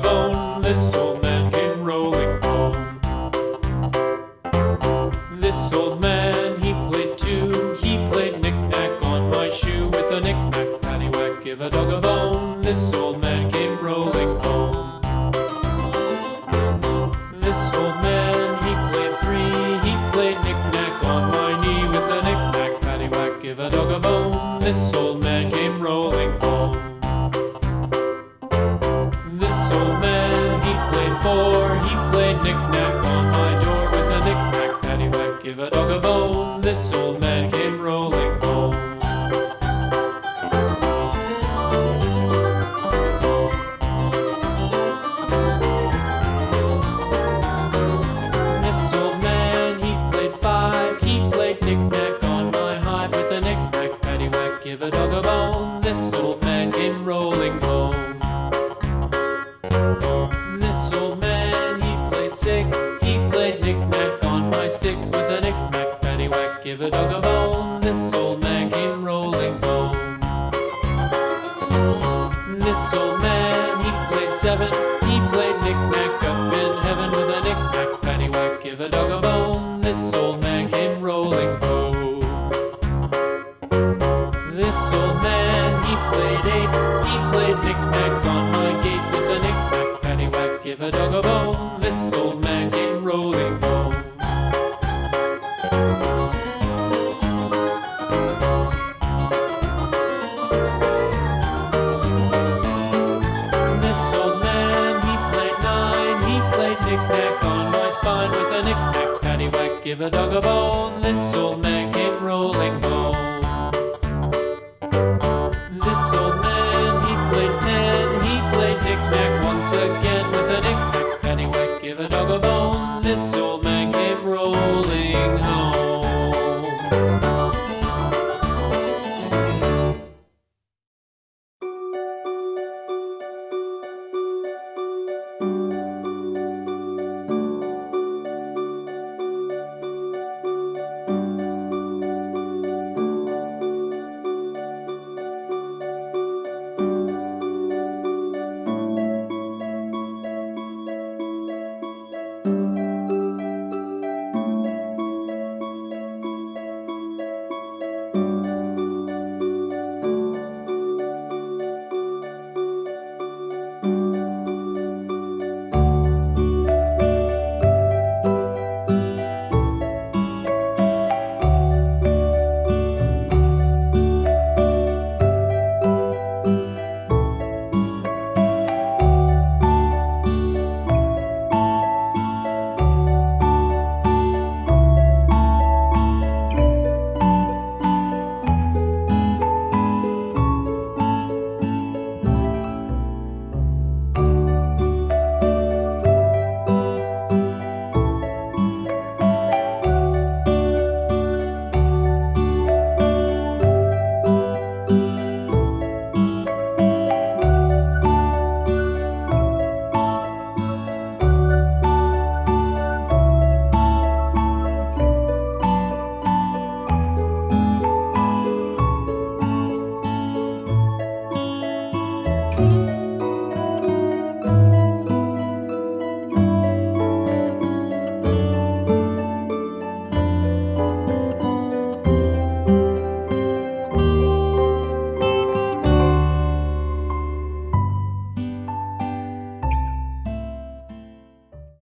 bone. This old man came rolling home. This old man, he played too. He played knick-knack on my shoe. With a knick-knack, paddywhack, give a dog a bone. This old man came rolling home. This old man, he played three. He played knick-knack on my knee. With a knick-knack, paddywhack, give a dog a bone. This old man came rolling home. This old man, he played four. He played knick-knack on my door. With a knick-knack, paddywhack, give a dog a bone. This old man came rolling home. This old man, he played five. He played knick-knack on my hive. With a knick-knack, paddywhack, give a dog a bone. This old man came rolling home. This old man, he played six. He played knick-knack on my sticks. With a knick-knack, paddywhack, give a dog a bone. This old man came rolling home. This old man, he played seven. He played knick-knack up in heaven. With a knick-knack, paddywhack, give a dog a bone. This old man came rolling home. This old man, he played eight. He played knick-knack on my gate. With a knick-knack, paddywhack, give a dog a bone. This old man came rolling home. This old man, he played nine. He played knick-knack on my spine. With a knick-knack, paddywhack, give a dog a bone. This old man came rolling home. This old man, he played ten. He played knick-knack once again. With a knick-knack, paddywhack, give a dog a bone. This old